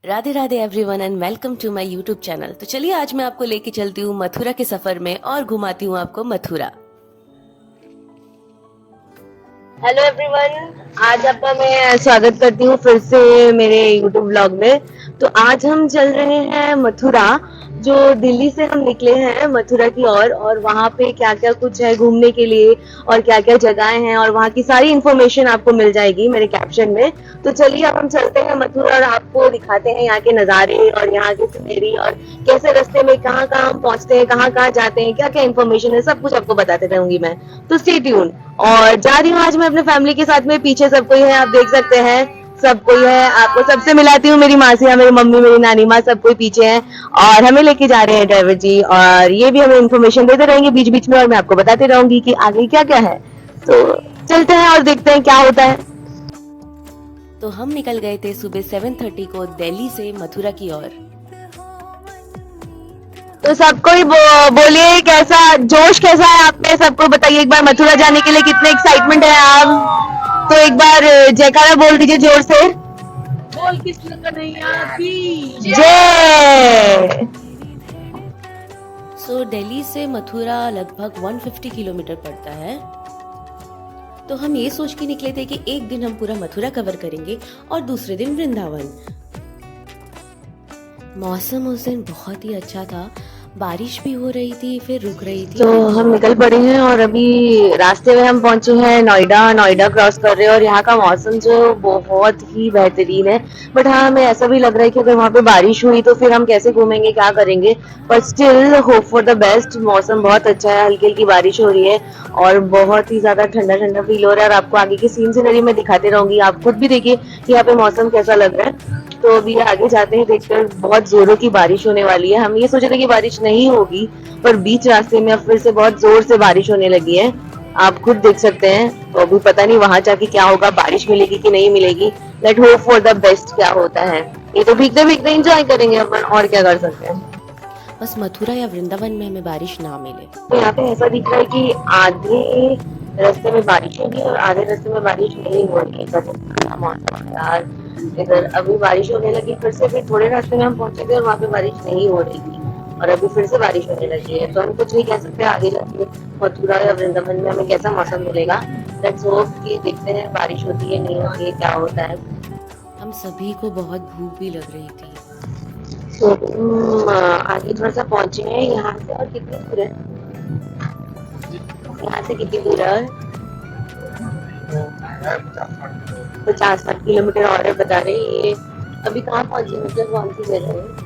Radhe Radhe everyone and welcome to my YouTube channel. तो चलिए आज मैं आपको लेके चलती हूँ मथुरा के सफर में और घुमाती हूँ आपको मथुरा। हेलो एवरीवन, आज आपका मैं स्वागत करती हूँ फिर से मेरे यूट्यूब ब्लॉग में। तो आज हम चल रहे हैं मथुरा। जो दिल्ली से हम निकले हैं मथुरा की और वहाँ पे क्या क्या कुछ है घूमने के लिए और क्या क्या जगहें हैं और वहाँ की सारी इन्फॉर्मेशन आपको मिल जाएगी मेरे कैप्शन में। तो चलिए अब हम चलते हैं मथुरा और आपको दिखाते हैं यहाँ के नज़ारे और यहाँ की सीनरी और कैसे रास्ते में कहाँ कहाँ हम पहुँचते हैं, कहाँ कहाँ जाते हैं, क्या क्या इन्फॉर्मेशन है, सब कुछ आपको बताते रहूंगी मैं। तो स्टे ट्यून। और जा रही हूँ आज मैं अपने फैमिली के साथ में, पीछे सब कोई है, आप देख सकते हैं सब कोई है। आपको सबसे मिलाती हूँ, मेरी मासियाँ, मेरी मम्मी, मेरी नानी माँ, सब कोई पीछे हैं और हमें लेके जा रहे हैं ड्राइवर जी। और ये भी हमें इन्फॉर्मेशन देते रहेंगे बीच बीच में और मैं आपको बताती रहूंगी कि आगे क्या क्या है। तो चलते हैं और देखते हैं क्या होता है। तो हम निकल गए थे सुबह 7:30 को दिल्ली से मथुरा की ओर। तो सबको ही बोलिए कैसा जोश कैसा है आप में, सबको बताइए एक बार मथुरा जाने के लिए कितने एक्साइटमेंट है आप। तो एक बार जयकारा बोल दीजिए जोर से। बोल कृष्ण कन्हैया की जय। सो दिल्ली से मथुरा लगभग 150 किलोमीटर पड़ता है। तो हम ये सोच के निकले थे कि एक दिन हम पूरा मथुरा कवर करेंगे और दूसरे दिन वृंदावन। मौसम उस दिन बहुत ही अच्छा था, बारिश भी हो रही थी, फिर रुक रही थी। तो हम निकल पड़े हैं और अभी रास्ते में हम पहुंचे हैं नोएडा क्रॉस कर रहे हैं और यहाँ का मौसम जो बहुत ही बेहतरीन है। बट हाँ, हमें ऐसा भी लग रहा है कि अगर वहाँ पे बारिश हुई तो फिर हम कैसे घूमेंगे, क्या करेंगे। पर still hope for the best. मौसम बहुत अच्छा है, हल्की हल्की बारिश हो रही है और बहुत ही ज्यादा ठंडा ठंडा फील हो रहा है। और आपको आगे की सीनरी में दिखाते रहूंगी, आप खुद भी देखिए कि यहाँ पे मौसम कैसा लग रहा है। तो अभी आगे जाते हैं, देखकर बहुत जोरों की बारिश होने वाली है। हम ये सोचे थे कि बारिश नहीं होगी, पर बीच रास्ते में अब फिर से बहुत जोर से बारिश होने लगी है, आप खुद देख सकते हैं। तो अभी पता नहीं वहां जाके क्या होगा, बारिश मिलेगी कि नहीं मिलेगी। Let hope for the best क्या होता है। ये तो भीगते भीगते एंजॉय करेंगे अपन, और क्या कर सकते हैं। बस मथुरा या वृंदावन में हमें बारिश ना मिले। तो यहाँ पे ऐसा दिख रहा है कि आधे रास्ते में बारिश होगी और आधे रास्ते में बारिश नहीं हो रही है। मौसम यार, इधर अभी बारिश होने लगी फिर से, फिर थोड़े रास्ते में हम पहुंचे थे और वहाँ पे बारिश नहीं हो रही थी और अभी फिर से बारिश होने लगी है। तो हम कुछ नहीं कह सकते आगे जाके मथुरा या वृंदावन में हमें कैसा मौसम मिलेगा। लेट्स होप कि देखते हैं बारिश होती है नहीं होती है, क्या होता है। हम सभी को बहुत भूख भी लग रही थी। तो आगे थोड़ा सा पहुंचे हैं यहाँ से। और कितनी दूर है यहाँ से, कितनी दूर है? 50-60 किलोमीटर और है बता रहे ये। अभी कहाँ पहुंचे, मतलब कौन सी जगह है?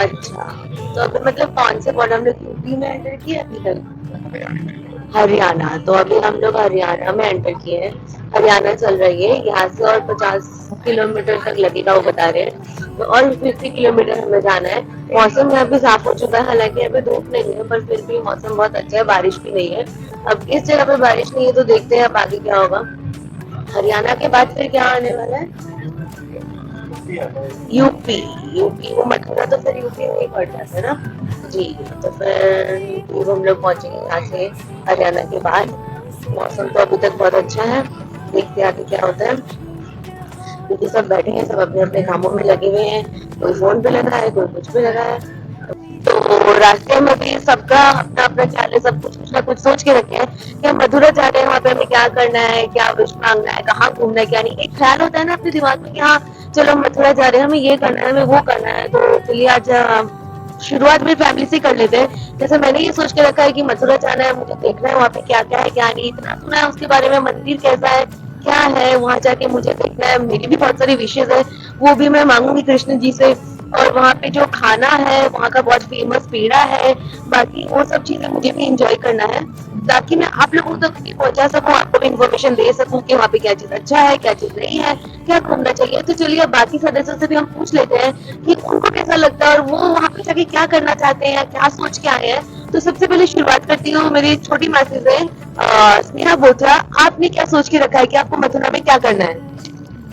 अच्छा, तो अभी मतलब कौन से बॉर्डर हम लोग यूपी में एंटर किए अभी तक? हरियाणा। तो अभी हम लोग हरियाणा में एंटर किए हैं, हरियाणा चल रही है यहाँ से और 50 किलोमीटर तक लगेगा वो बता रहे हैं। तो और 50 किलोमीटर हमें जाना है। मौसम यहाँ पे साफ हो चुका है, हालांकि यहाँ पे धूप नहीं है पर फिर भी मौसम बहुत अच्छा है, बारिश भी नहीं है। अब इस जगह पे बारिश नहीं है तो देखते हैं अब आगे क्या होगा। हरियाणा के बाद फिर क्या आने वाला है? यूपी। वो मथुरा तो फिर यूपी में ही पड़ जाता है ना जी। तो फिर हम लोग पहुंचेंगे यहाँ से हरियाणा के बाद। मौसम तो अभी तक बहुत अच्छा है, देखते हैं आगे क्या होता है। क्योंकि सब बैठे हैं, सब अपने अपने कामों में लगे हुए हैं, कोई फोन पे लगा है, कोई कुछ पे लगा है। तो रास्ते में भी सबका अपना अपना ख्याल है, सब कुछ ना कुछ सोच के रखे हैं कि हम मथुरा जा रहे हैं, वहाँ पे हमें क्या करना है, क्या विश मांगना है, कहाँ घूमना है, क्या नहीं। एक ख्याल होता है ना अपने दिमाग में कि हाँ चलो हम मथुरा जा रहे हैं, हमें ये करना है, हमें वो करना है। तो चलिए आज शुरुआत मेरी फैमिली से कर लेते हैं। जैसे मैंने ये सोच के रखा है कि मथुरा जाना है, मुझे देखना है वहाँ पे क्या क्या है क्या नहीं। इतना सुना है उसके बारे में, मंदिर कैसा है क्या है, वहाँ जाके मुझे देखना है। मेरी भी बहुत सारी विशेष है, वो भी मैं मांगूंगी कृष्ण जी से। और वहाँ पे जो खाना है वहाँ का बहुत फेमस पेड़ा है, बाकी वो सब चीजें मुझे भी एंजॉय करना है ताकि मैं आप लोगों तक भी पहुंचा सकूं, आपको भी इन्फॉर्मेशन दे सकूं कि वहाँ पे क्या चीज अच्छा है क्या चीज नहीं है, क्या घूमना चाहिए। तो चलिए अब बाकी सदस्यों से भी हम पूछ लेते हैं कि उनको कैसा लगता है और वो वहाँ पे जाके क्या करना चाहते हैं, क्या सोच के आए हैं। तो सबसे पहले शुरुआत करती हूँ मेरी छोटी मासी से। स्नेहा बोथरा, आपने क्या सोच के रखा है कि आपको मथुरा में क्या करना है?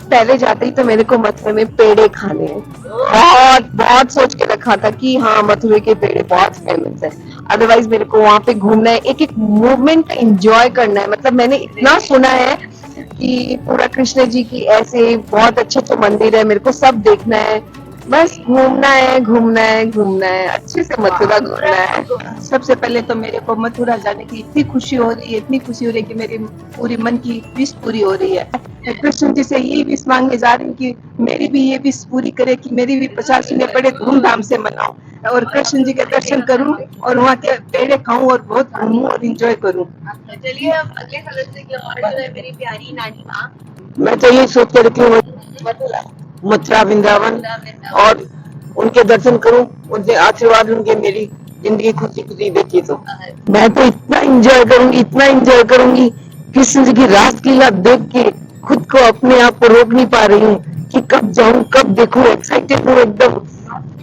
पहले जाते ही तो मेरे को मथुरा में पेड़े खाने हैं, बहुत बहुत सोच के रखा था कि हाँ मथुरा के पेड़े बहुत फेमस है। अदरवाइज मेरे को वहाँ पे घूमना है, एक एक मूवमेंट एंजॉय करना है। मतलब मैंने इतना सुना है कि पूरा कृष्ण जी की ऐसे बहुत अच्छे अच्छे मंदिर है, मेरे को सब देखना है। बस घूमना है घूमना है घूमना है, अच्छे से मथुरा घूमना है। सबसे पहले तो मेरे को मथुरा जाने की इतनी खुशी हो रही है, इतनी खुशी हो रही है कि मेरी पूरी मन की विश पूरी हो रही है। मैं कृष्ण जी से यही विश मांगने जा रही हूँ कि मेरी भी ये विश पूरी करे कि मेरी भी 50 दिने बड़े धूमधाम से मनाऊं और कृष्ण जी के दर्शन करूं और वहाँ के पेड़े खाऊं और बहुत घूमूं और एंजॉय करूं। चलिए अब अगले सदस्य की ओर जो है मेरी प्यारी नानी माँ। मैं तो यही सोच कर रखी हूँ मथुरा वृंदावन और उनके दर्शन करूं, उनसे आशीर्वाद लूंगी, मेरी जिंदगी खुशी खुशी देखी तो मैं तो इतना एंजॉय करूंगी कृष्ण जी की रासलीला देख के खुद को अपने आप को रोक नहीं पा रही हूँ कि कब जाऊं कब देखूं। एक्साइटेड हूँ एकदम,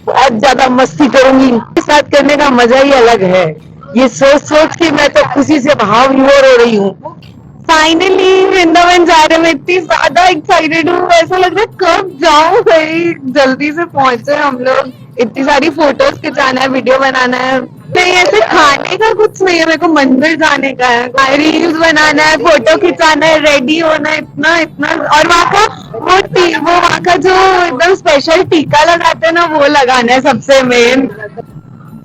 बहुत ज्यादा मस्ती करूंगी। इनके साथ करने का मजा ही अलग है। ये सोच सोच के मैं तो खुशी से भाव विभोर हो रही हूँ। फाइनली वृंदावन जा रहे हैं, मैं इतनी ज्यादा एक्साइटेड हूँ, ऐसा लग रहा है कब जाऊं भाई, जल्दी से पहुंचे हम लोग। इतनी सारी फोटोज खिंचाना है, वीडियो बनाना है। नहीं ऐसे खाने का कुछ नहीं है, मेरे को मंदिर जाने का है, रील्स बनाना है, फोटो खिंचाना है, रेडी होना है, इतना इतना। और वहाँ का वो वहाँ का जो एकदम स्पेशल टीका लगाते हैं ना, वो लगाना है सबसे मेन।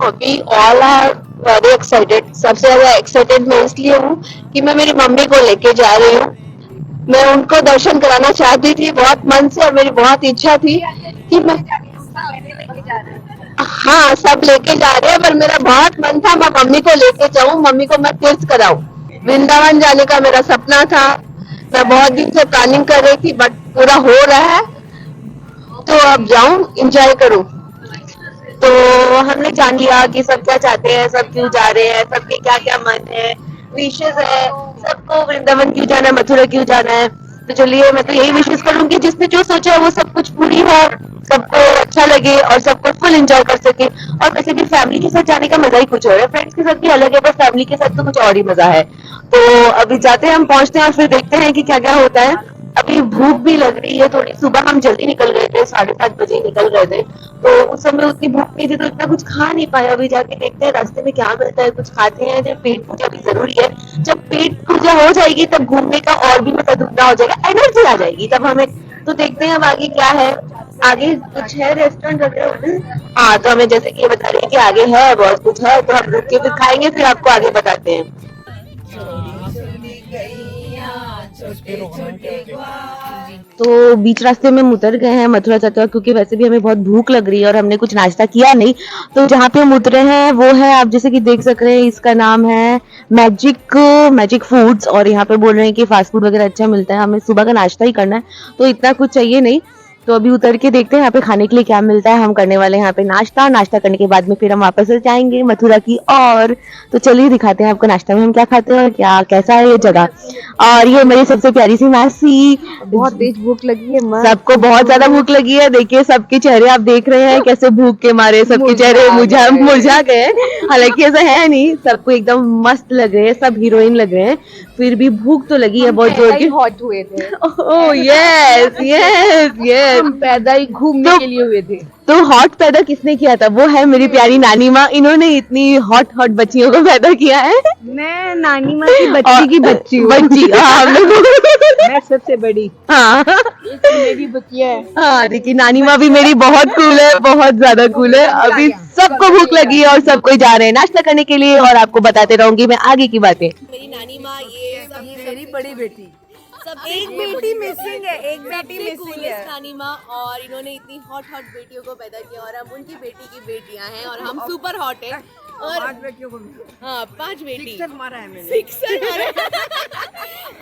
अभी ऑल आर वेरी एक्साइटेड। सबसे ज्यादा एक्साइटेड मैं इसलिए हूँ कि मैं मेरी मम्मी को लेके जा रही हूँ। मैं उनको दर्शन कराना चाहती थी बहुत मन से और मेरी बहुत इच्छा थी कि मैं, हाँ सब लेके जा रहे हैं, पर मेरा बहुत मन था मैं मम्मी को लेके जाऊँ, मम्मी को मैं तीर्थ कराऊं। वृंदावन जाने का मेरा सपना था, मैं बहुत दिन से प्लानिंग कर रही थी, बट पूरा हो रहा है। तो अब जाऊं एंजॉय करूं। तो हमने जान लिया कि सब क्या चाहते हैं, सब क्यों जा रहे हैं, सबके क्या क्या मन है, विशेष है, सबको वृंदावन क्यों जाना है, मथुरा क्यों जाना है। तो चलिए मैं तो यही विशेष करूंगी जिसने जो सोचा है वो सब कुछ पूरी हो, सबको अच्छा लगे और सबको फुल एंजॉय कर सके। और वैसे भी फैमिली के साथ जाने का मजा ही कुछ और है, फ्रेंड्स के साथ भी अलग है, पर फैमिली के साथ तो कुछ और ही मजा है। तो अभी जाते हैं, हम पहुंचते हैं और फिर देखते हैं कि क्या क्या होता है। अभी भूख भी लग रही है थोड़ी, सुबह हम जल्दी निकल गए थे, 7:30 बजे निकल गए थे, तो उस समय उतनी भूख नहीं थी तो इतना कुछ खा नहीं पाया। अभी जाके देखते हैं रास्ते में क्या मिलता है, कुछ खाते हैं। जब पेट पूजा भी जरूरी है, जब पेट पूजा हो जाएगी तब घूमने का और भी मजा दुगना हो जाएगा, एनर्जी आ जाएगी तब हमें। तो देखते हैं अब आगे क्या है, आगे कुछ है रेस्टोरेंट वगैरह। हाँ तो हमें जैसे कि ये बता रही है कि आगे है बहुत कुछ है, तो हम रुक के फिर खाएंगे, फिर आपको आगे बताते हैं। तो बीच रास्ते में हम उतर गए हैं मथुरा जाते हुए, क्योंकि वैसे भी हमें बहुत भूख लग रही है और हमने कुछ नाश्ता किया नहीं। तो जहाँ पे हम उतरे हैं वो है, आप जैसे कि देख सक रहे हैं, इसका नाम है मैजिक फूड्स। और यहाँ पे बोल रहे हैं कि फास्ट फूड वगैरह अच्छा मिलता है, हमें सुबह का नाश्ता ही करना है तो इतना कुछ चाहिए नहीं। तो अभी उतर के देखते हैं यहाँ पे खाने के लिए क्या मिलता है। हम करने वाले हैं यहाँ पे नाश्ता करने के बाद में फिर हम वापस से जाएंगे मथुरा की और। तो चलिए दिखाते हैं आपको नाश्ता में हम क्या खाते हैं और क्या कैसा है ये जगह। और ये मेरी सबसे प्यारी सी मासी, बहुत तेज भूख लगी है। सबको बहुत ज्यादा भूख लगी है। देखिए सबके चेहरे आप देख रहे हैं कैसे भूख के मारे सबके चेहरे मुरझा गए। हालांकि ऐसा है नहीं, सबको एकदम मस्त लग रहे हैं, सब हीरोइन लग रहे हैं, फिर भी भूख तो लगी है बहुत जोर की। हॉट हुए थे। ओह यस यस यस, हम पैदा ही घूमने के लिए हुए थे। तो हॉट पैदा किसने किया था? वो है मेरी प्यारी नानी माँ, इन्होंने इतनी हॉट बच्चियों को पैदा किया है। मैं नानी माँ की बच्ची की बच्ची हूँ। बच्ची हाँ मैं सबसे बड़ी। हाँ मेरी बच्चियाँ है। हाँ देखिए नानी माँ भी मेरी बहुत कूल है, बहुत ज्यादा कूल है। अभी सबको भूख लगी है और सब कोई जा रहे हैं नाश्ता करने के लिए, और आपको बताते रहूंगी मैं आगे की बातें। मेरी नानी माँ ये मेरी बड़ी बेटी। सब एक बेटी मिसिंग है, एक बेटी मिसिंग है। नानी माँ, और इन्होंने इतनी हॉट बेटियों को पैदा किया और अब उनकी बेटी की बेटियां हैं और हम सुपर हॉट है। और 5 बेटियों को हाँ 5 बेटी सिक्सर मारा है मैंने। सिक्सर मारा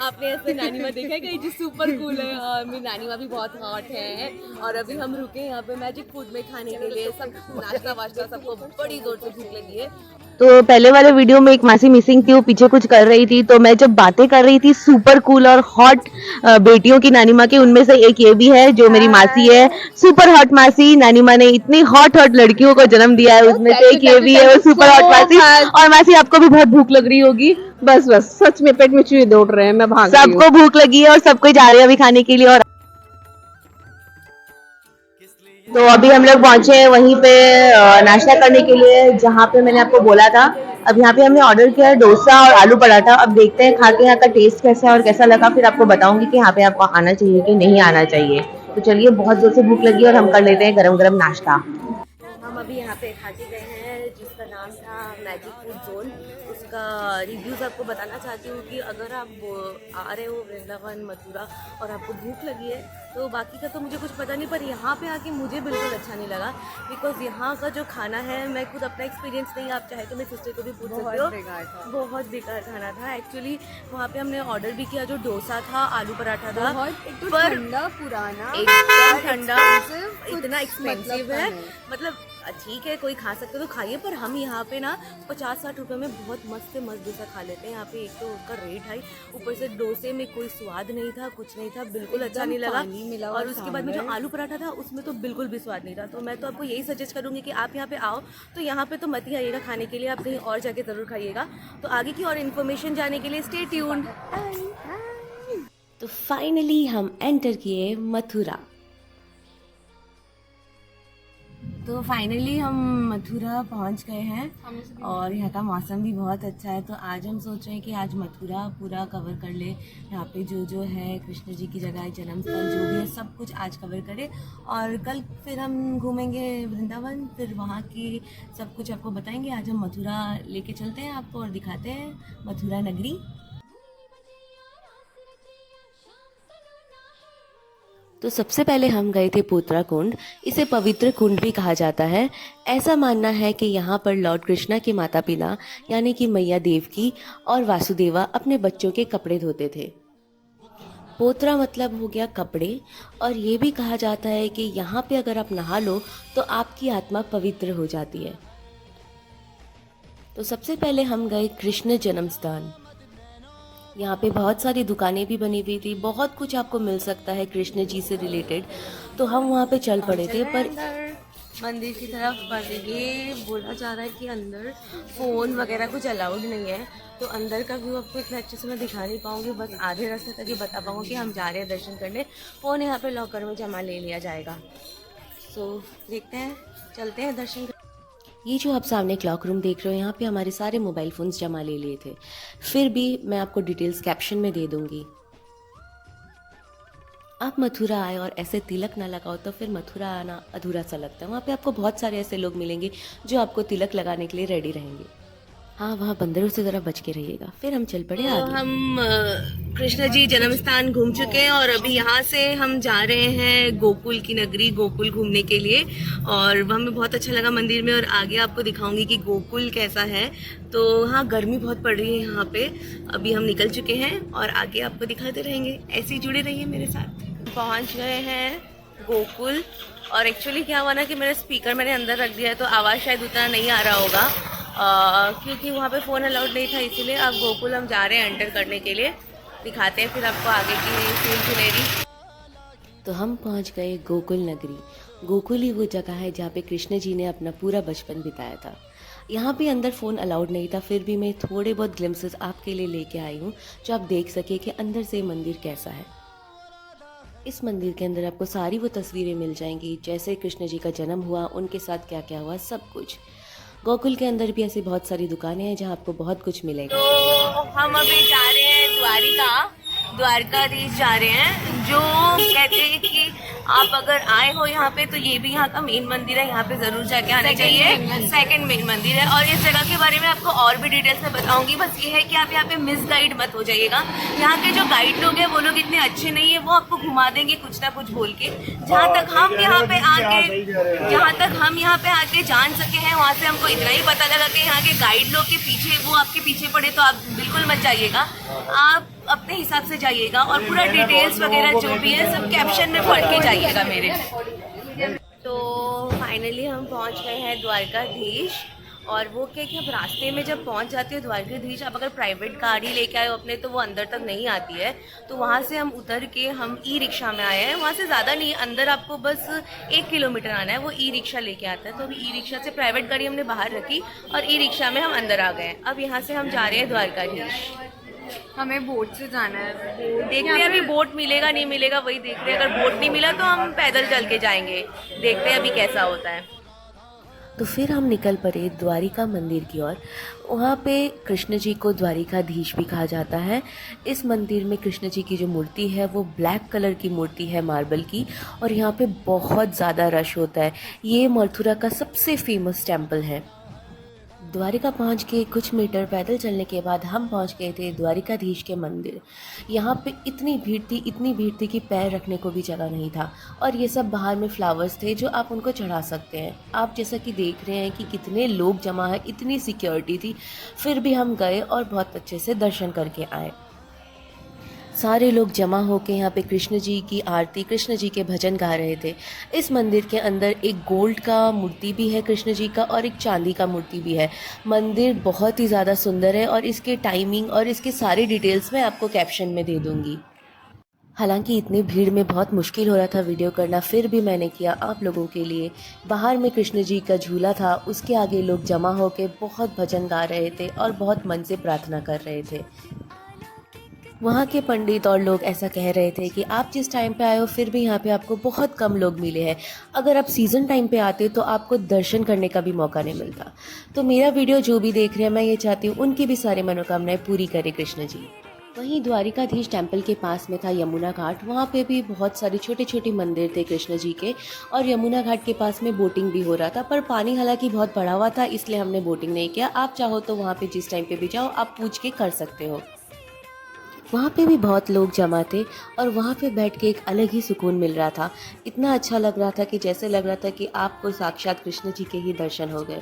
आपने ऐसे नानी माँ देखा है कहीं जो सुपर कूल है। और मेरी नानी माँ भी बहुत हॉट है। और अभी हम रुके यहाँ पे मैजिक फूड में खाने के लिए, सब नाश्ता वाश्ता, सबको बड़ी जोर से भूख लगी है। तो पहले वाले वीडियो में एक मासी मिसिंग थी, वो पीछे कुछ कर रही थी, तो मैं जब बातें कर रही थी सुपर कूल और हॉट बेटियों की नानी माँ की, उनमें से एक ये भी है जो मेरी मासी है, सुपर हॉट मासी। नानी माँ ने इतनी हॉट लड़कियों को जन्म दिया है, उसमें से एक ये भी है, वो सुपर हॉट मासी। और मासी आपको भी बहुत भूख लग रही होगी। बस सच में पेट में चूहे दौड़ रहे हैं, मैं भाग रही हूँ। सबको भूख लगी है और सबको जा रहे हैं अभी खाने के लिए। और तो अभी हम लोग पहुंचे हैं वहीं पे नाश्ता करने के लिए, जहाँ पे मैंने आपको बोला था अब यहाँ पे हमने ऑर्डर किया है डोसा और आलू पराठा। अब देखते हैं खा के यहाँ का टेस्ट कैसा है और कैसा लगा, फिर आपको बताऊंगी कि यहाँ पे आपको आना चाहिए कि नहीं आना चाहिए। तो चलिए, बहुत जोर से भूख लगी और हम कर लेते हैं गरम गरम नाश्ता। हम अभी यहाँ पे खा के गए हैं जिसका नाम था मैजिक फूड जोन। उसका रिव्यूज़ आपको बताना चाहती हूँ कि अगर आप आ रहे हो वृंदावन मथुरा और आपको भूख लगी है तो बाकी का तो मुझे कुछ पता नहीं, पर यहाँ पे आके मुझे बिल्कुल अच्छा नहीं लगा। बिकॉज यहाँ का जो खाना है, मैं खुद अपना एक्सपीरियंस नहीं, आप चाहे तो मेरी सिस्टर को भी पूछ सकते हो, बहुत बेकार खाना था एक्चुअली। वहाँ पे हमने ऑर्डर भी किया, जो डोसा था, आलू पराठा था, पर पुराना एकदम ठंडा, इतना एक्सपेंसिव है। मतलब ठीक है, कोई खा सकते हो तो खाइए, पर हम यहाँ पे ना 50-60 रुपये में बहुत मस्त से मस्त डोसा खा लेते हैं। यहाँ पे एक तो उसका रेट हाई, ऊपर से डोसे में कोई स्वाद नहीं था, कुछ नहीं था, बिल्कुल अच्छा नहीं लगा। और उसके बाद में जो आलू पराठा था उसमें तो बिल्कुल भी स्वाद नहीं था। तो मैं तो आपको यही सजेस्ट करूँगी कि आप यहाँ पे आओ तो यहाँ पे तो मत ही आइएगा खाने के लिए, आप कहीं और जाके ज़रूर खाइएगा। तो आगे की और इन्फॉर्मेशन जाने के लिए स्टे ट्यून्ड। तो फाइनली हम एंटर किए मथुरा। तो फाइनली हम मथुरा पहुंच गए हैं और यहाँ का मौसम भी बहुत अच्छा है। तो आज हम सोच रहे हैं कि आज मथुरा पूरा कवर कर ले। यहाँ पे जो है कृष्ण जी की जगह, जन्म स्थल जो भी है, सब कुछ आज कवर करें। और कल फिर हम घूमेंगे वृंदावन, फिर वहाँ की सब कुछ आपको बताएंगे। आज हम मथुरा लेके चलते हैं आपको और दिखाते हैं मथुरा नगरी। तो सबसे पहले हम गए थे पोतरा कुंड। इसे पवित्र कुंड भी कहा जाता है। ऐसा मानना है कि यहाँ पर लॉर्ड कृष्णा के माता पिता यानी कि मैया देवकी और वासुदेवा अपने बच्चों के कपड़े धोते थे। पोतरा मतलब हो गया कपड़े, और ये भी कहा जाता है कि यहाँ पे अगर आप नहा लो तो आपकी आत्मा पवित्र हो जाती है। तो सबसे पहले हम गए कृष्ण जन्म स्थान। यहाँ पे बहुत सारी दुकानें भी बनी हुई थी, बहुत कुछ आपको मिल सकता है कृष्ण जी से रिलेटेड। तो हम वहाँ पे चल पड़े थे, पर मंदिर की तरफ, पर ये बोला जा रहा है कि अंदर फ़ोन वगैरह कुछ अलाउड नहीं है। तो अंदर का व्यू आपको इतना अच्छे से मैं दिखा नहीं पाऊँगी, बस आधे रास्ते तक ही बता पाऊँगी कि हम जा रहे हैं दर्शन करने। फ़ोन यहाँ पे लॉकर में जमा ले लिया जाएगा। सो देखते हैं, चलते हैं दर्शन। ये जो आप सामने क्लॉक रूम देख रहे हो, यहाँ पे हमारे सारे मोबाइल फ़ोन्स जमा ले लिए थे। फिर भी मैं आपको डिटेल्स कैप्शन में दे दूँगी। आप मथुरा आए और ऐसे तिलक ना लगाओ तो फिर मथुरा आना अधूरा सा लगता है। वहाँ पे आपको बहुत सारे ऐसे लोग मिलेंगे जो आपको तिलक लगाने के लिए रेडी रहेंगे। हाँ, वहाँ बंदरों से ज़रा बच के रहिएगा। फिर हम चल पड़े आगे। हम कृष्ण जी जन्म स्थान घूम चुके हैं और अभी यहाँ से हम जा रहे हैं गोकुल की नगरी, गोकुल घूमने के लिए। और हमें बहुत अच्छा लगा मंदिर में, और आगे आपको दिखाऊंगी कि गोकुल कैसा है। तो हाँ, गर्मी बहुत पड़ रही है यहाँ पे। अभी हम निकल चुके हैं और आगे आपको दिखाते रहेंगे। ऐसे ही जुड़े रहिए मेरे साथ। पहुँच गए हैं गोकुल, और एक्चुअली क्या हुआ ना कि मेरा स्पीकर मैंने अंदर रख दिया है तो आवाज़ शायद उतना नहीं आ रहा होगा, क्योंकि वहाँ पे फ़ोन अलाउड नहीं था। इसीलिए अब गोकुल हम जा रहे हैं एंटर करने के लिए। दिखाते हैं फिर आपको आगे की सीन सुनेरी। तो हम पहुँच गए गोकुल नगरी। गोकुल ही वो जगह है जहाँ पे कृष्ण जी ने अपना पूरा बचपन बिताया था। यहाँ पे अंदर फ़ोन अलाउड नहीं था, फिर भी मैं थोड़े बहुत ग्लिम्सेस आपके लिए लेके आई हूँ जो आप देख सके कि अंदर से मंदिर कैसा है। इस मंदिर के अंदर आपको सारी वो तस्वीरें मिल जाएंगी, जैसे कृष्ण जी का जन्म हुआ, उनके साथ क्या क्या हुआ, सब कुछ। गोकुल के अंदर भी ऐसी बहुत सारी दुकानें हैं जहाँ आपको बहुत कुछ मिलेगा। तो हम अभी जा रहे हैं द्वारकाधीश जा रहे हैं, जो कहते हैं कि आप अगर आए हो यहाँ पे तो ये भी यहाँ का मेन मंदिर है, यहाँ पे जरूर जाके आना चाहिए। सेकंड मेन मंदिर है। और इस जगह के बारे में आपको और भी डिटेल्स में बताऊंगी। बस ये है कि आप यहाँ पे मिस गाइड मत हो जाइएगा। यहाँ के जो गाइड लोग हैं वो लोग इतने अच्छे नहीं है, वो आपको घुमा देंगे कुछ ना कुछ बोल के। जहाँ तक हम यहाँ पे आके जान सके हैं, वहाँ से हमको इतना ही पता लगा कि यहाँ के गाइड लोग के पीछे, वो आपके पीछे पड़े तो आप बिल्कुल मत जाइएगा। आप अपने हिसाब से जाइएगा और पूरा डिटेल्स वगैरह जो भी है सब कैप्शन में पढ़ के जाइएगा मेरे। तो फाइनली हम पहुंच गए हैं द्वारकाधीश। और वो क्या कि आप रास्ते में जब पहुंच जाते हो द्वारकाधीश, आप अगर प्राइवेट गाड़ी लेके आए हो अपने तो वो अंदर तक नहीं आती है। तो वहाँ से हम उतर के हम ई रिक्शा में आए हैं। वहाँ से ज़्यादा नहीं, अंदर आपको बस 1 किलोमीटर आना है, वो ई रिक्शा लेके आता है। तो अभी ई रिक्शा से प्राइवेट गाड़ी हमने बाहर रखी और ई रिक्शा में हम अंदर आ गए। अब यहाँ से हम जा रहे हैं द्वारकाधीश। हमें बोट से जाना है। देखते हैं अभी बोट मिलेगा नहीं मिलेगा, वही देख रहे हैं। अगर बोट नहीं मिला तो हम पैदल चल के जाएंगे। देखते हैं अभी कैसा होता है। तो फिर हम निकल पड़े द्वारिका मंदिर की ओर। वहाँ पे कृष्ण जी को द्वारिकाधीश भी कहा जाता है। इस मंदिर में कृष्ण जी की जो मूर्ति है वो ब्लैक कलर की मूर्ति है, मार्बल की, और यहाँ पे बहुत ज़्यादा रश होता है। ये मथुरा का सबसे फेमस टेम्पल है। द्वारिका पहुंच के कुछ मीटर पैदल चलने के बाद हम पहुंच गए थे द्वारिकाधीश के मंदिर। यहाँ पे इतनी भीड़ थी कि पैर रखने को भी जगह नहीं था। और ये सब बाहर में फ्लावर्स थे जो आप उनको चढ़ा सकते हैं। आप जैसा कि देख रहे हैं कि कितने लोग जमा है, इतनी सिक्योरिटी थी, फिर भी हम गए और बहुत अच्छे से दर्शन करके आए। सारे लोग जमा होकर यहाँ पे कृष्ण जी की आरती, कृष्ण जी के भजन गा रहे थे। इस मंदिर के अंदर एक गोल्ड का मूर्ति भी है कृष्ण जी का, और एक चांदी का मूर्ति भी है। मंदिर बहुत ही ज़्यादा सुंदर है और इसके टाइमिंग और इसके सारे डिटेल्स मैं आपको कैप्शन में दे दूँगी। हालांकि इतनी भीड़ में बहुत मुश्किल हो रहा था वीडियो करना, फिर भी मैंने किया आप लोगों के लिए। बाहर में कृष्ण जी का झूला था, उसके आगे लोग जमा होकर बहुत भजन गा रहे थे और बहुत मन से प्रार्थना कर रहे थे। वहाँ के पंडित और लोग ऐसा कह रहे थे कि आप जिस टाइम पे आए हो फिर भी यहाँ पे आपको बहुत कम लोग मिले हैं। अगर आप सीज़न टाइम पे आते तो आपको दर्शन करने का भी मौका नहीं मिलता। तो मेरा वीडियो जो भी देख रहे हैं, मैं ये चाहती हूँ उनकी भी सारी मनोकामनाएं पूरी करे कृष्ण जी। वहीं द्वारिकाधीश टेम्पल के पास में था यमुना घाट। वहाँ पे भी बहुत सारे छोटे छोटे मंदिर थे कृष्ण जी के, और यमुना घाट के पास में बोटिंग भी हो रहा था। पर पानी हालांकि बहुत बढ़ा हुआ था, इसलिए हमने बोटिंग नहीं किया। आप चाहो तो वहाँ पे जिस टाइम पे भी जाओ, आप पूछ के कर सकते हो। वहाँ पे भी बहुत लोग जमा थे और वहाँ पे बैठ के एक अलग ही सुकून मिल रहा था। इतना अच्छा लग रहा था कि जैसे लग रहा था कि आपको साक्षात कृष्ण जी के ही दर्शन हो गए।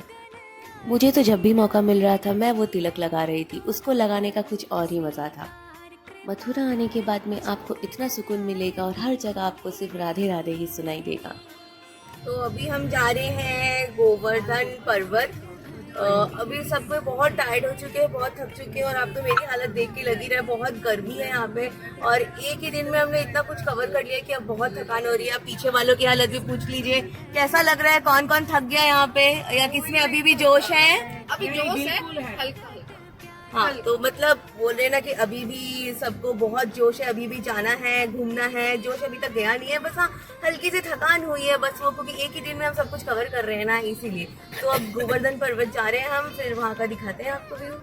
मुझे तो जब भी मौका मिल रहा था मैं वो तिलक लगा रही थी, उसको लगाने का कुछ और ही मज़ा था। मथुरा आने के बाद में आपको इतना सुकून मिलेगा और हर जगह आपको सिर्फ राधे राधे ही सुनाई देगा। तो अभी हम जा रहे हैं गोवर्धन पर्वत। अभी सब कोई बहुत टायर्ड हो चुके हैं, बहुत थक चुके हैं, और आप तो मेरी हालत देख के लगी रहा है, बहुत गर्मी है यहाँ पे। और एक ही दिन में हमने इतना कुछ कवर कर लिया कि अब बहुत थकान हो रही है। आप पीछे वालों की हालत भी पूछ लीजिए, कैसा लग रहा है, कौन कौन थक गया यहाँ पे, या किसमें अभी भी जोश है? अभी जोश है, हल्का। हाँ, तो मतलब बोल रहे ना कि अभी भी सबको बहुत जोश है, अभी भी जाना है, घूमना है, जोश अभी तक गया नहीं है। बस हाँ, हल्की सी थकान हुई है बस, वो क्योंकि एक ही दिन में हम सब कुछ कवर कर रहे हैं ना, इसीलिए। तो अब गोवर्धन पर्वत जा रहे हैं हम, फिर वहाँ का दिखाते हैं आपको व्यू।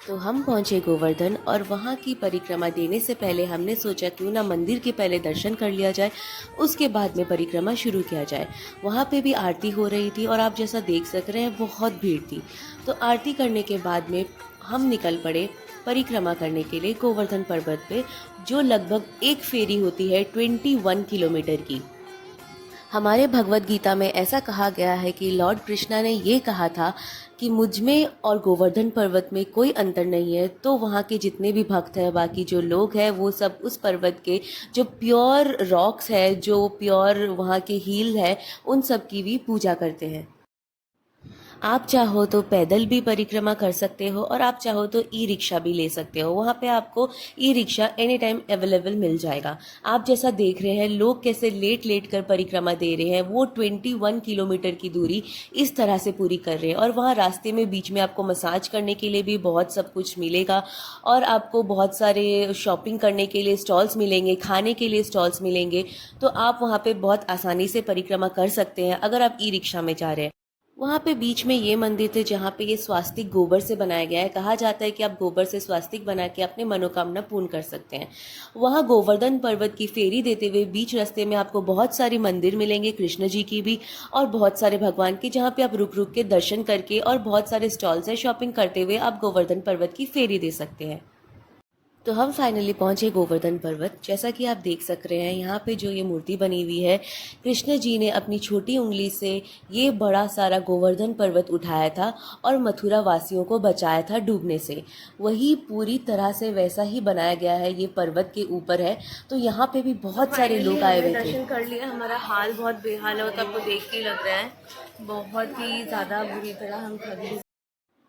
तो हम पहुंचे गोवर्धन, और वहाँ की परिक्रमा देने से पहले हमने सोचा क्यों ना मंदिर के पहले दर्शन कर लिया जाए, उसके बाद में परिक्रमा शुरू किया जाए। वहाँ पे भी आरती हो रही थी और आप जैसा देख सक रहे हैं बहुत भीड़ थी। तो आरती करने के बाद में हम निकल पड़े परिक्रमा करने के लिए गोवर्धन पर्वत पे, जो लगभग एक फेरी होती है 21 किलोमीटर की। हमारे भगवत गीता में ऐसा कहा गया है कि लॉर्ड कृष्णा ने ये कहा था कि मुझ में और गोवर्धन पर्वत में कोई अंतर नहीं है। तो वहाँ के जितने भी भक्त हैं, बाकी जो लोग हैं, वो सब उस पर्वत के जो प्योर रॉक्स है, जो प्योर वहाँ के हील है, उन सब की भी पूजा करते हैं। आप चाहो तो पैदल भी परिक्रमा कर सकते हो, और आप चाहो तो ई रिक्शा भी ले सकते हो। वहाँ पे आपको e rickshaw any time available मिल जाएगा। आप जैसा देख रहे हैं लोग कैसे लेट कर परिक्रमा दे रहे हैं, वो 21 किलोमीटर की दूरी इस तरह से पूरी कर रहे हैं। और वहाँ रास्ते में बीच में आपको मसाज करने के लिए भी बहुत सब कुछ मिलेगा, और आपको बहुत सारे शॉपिंग करने के लिए स्टॉल्स मिलेंगे, खाने के लिए स्टॉल्स मिलेंगे। तो आप वहाँ पे बहुत आसानी से परिक्रमा कर सकते हैं अगर आप ई रिक्शा में जा रहे हैं। वहाँ पे बीच में ये मंदिर थे जहाँ पे ये स्वास्तिक गोबर से बनाया गया है। कहा जाता है कि आप गोबर से स्वास्तिक बना के अपने मनोकामना पूर्ण कर सकते हैं। वहाँ गोवर्धन पर्वत की फेरी देते हुए बीच रास्ते में आपको बहुत सारी मंदिर मिलेंगे, कृष्ण जी की भी और बहुत सारे भगवान की, जहाँ पे आप रुक रुक के दर्शन करके, और बहुत सारे स्टॉल्स है, शॉपिंग करते हुए आप गोवर्धन पर्वत की फेरी दे सकते हैं। तो हम फाइनली पहुंचे गोवर्धन पर्वत। जैसा कि आप देख सक रहे हैं यहाँ पे जो ये मूर्ति बनी हुई है, कृष्ण जी ने अपनी छोटी उंगली से ये बड़ा सारा गोवर्धन पर्वत उठाया था और मथुरा वासियों को बचाया था डूबने से। वही पूरी तरह से वैसा ही बनाया गया है, ये पर्वत के ऊपर है। तो यहाँ पे भी बहुत सारे लोग आए हुए थे। दर्शन कर लिया, हमारा हाल बहुत बेहाल है, आपको देख के लग रहा है बहुत ही ज़्यादा बुरी तरह हम थक।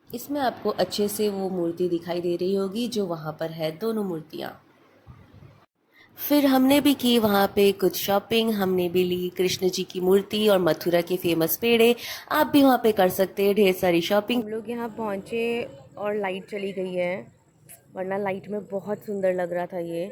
इसमें आपको अच्छे से वो मूर्ति दिखाई दे रही होगी जो वहाँ पर है, दोनों मूर्तियाँ। फिर हमने भी की वहाँ पे कुछ शॉपिंग, हमने भी ली कृष्ण जी की मूर्ति और मथुरा के फेमस पेड़े। आप भी वहाँ पे कर सकते हैं ढेर सारी शॉपिंग। हम लोग यहाँ पहुँचे और लाइट चली गई है, वरना लाइट में बहुत सुंदर लग रहा था ये।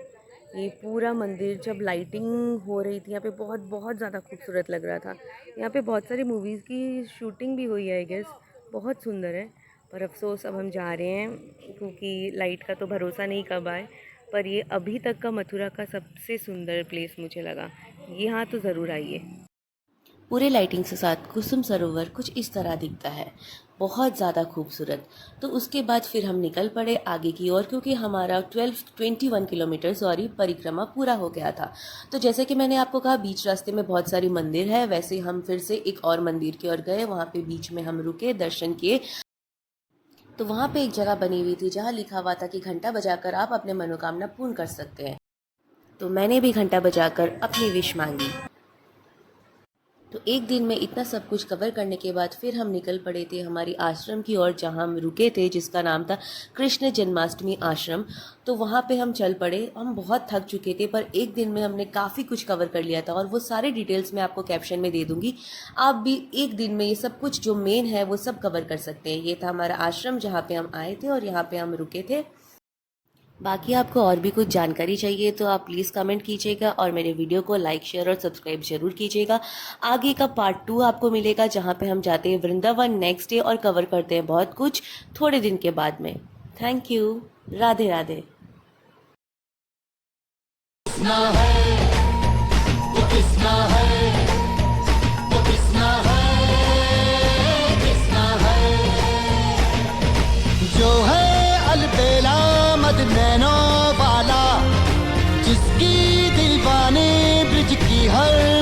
ये पूरा मंदिर जब लाइटिंग हो रही थी यहाँ पे बहुत बहुत ज़्यादा खूबसूरत लग रहा था। यहाँ पे बहुत सारी मूवीज़ की शूटिंग भी हुई है आई गेस। बहुत सुंदर है, पर अफसोस अब हम जा रहे हैं क्योंकि लाइट का तो भरोसा नहीं कब आए। पर ये अभी तक का मथुरा का सबसे सुंदर प्लेस मुझे लगा। यहाँ तो ज़रूर आइए। पूरे लाइटिंग के साथ कुसुम सरोवर कुछ इस तरह दिखता है, बहुत ज़्यादा खूबसूरत। तो उसके बाद फिर हम निकल पड़े आगे की ओर क्योंकि हमारा 21 किलोमीटर परिक्रमा पूरा हो गया था। तो जैसे कि मैंने आपको कहा बीच रास्ते में बहुत सारी मंदिर है, वैसे हम फिर से एक और मंदिर की ओर गए। वहाँ पे बीच में हम रुके, दर्शन किए। तो वहाँ पे एक जगह बनी हुई थी जहाँ लिखा हुआ था कि घंटा बजाकर आप अपने मनोकामना पूर्ण कर सकते हैं। तो मैंने भी घंटा बजाकर अपनी विश मांगी। तो एक दिन में इतना सब कुछ कवर करने के बाद फिर हम निकल पड़े थे हमारी आश्रम की ओर जहाँ हम रुके थे, जिसका नाम था कृष्ण जन्माष्टमी आश्रम। तो वहाँ पे हम चल पड़े। हम बहुत थक चुके थे पर एक दिन में हमने काफ़ी कुछ कवर कर लिया था और वो सारे डिटेल्स मैं आपको कैप्शन में दे दूँगी। आप भी एक दिन में ये सब कुछ जो मेन है वो सब कवर कर सकते हैं। ये था हमारा आश्रम जहाँ पे हम आए थे और यहाँ पे हम रुके थे। बाकी आपको और भी कुछ जानकारी चाहिए तो आप प्लीज़ कमेंट कीजिएगा और मेरे वीडियो को लाइक शेयर और सब्सक्राइब जरूर कीजिएगा। आगे का पार्ट 2 आपको मिलेगा जहाँ पे हम जाते हैं वृंदावन नेक्स्ट डे और कवर करते हैं बहुत कुछ थोड़े दिन के बाद में। Thank you. राधे राधे। जो है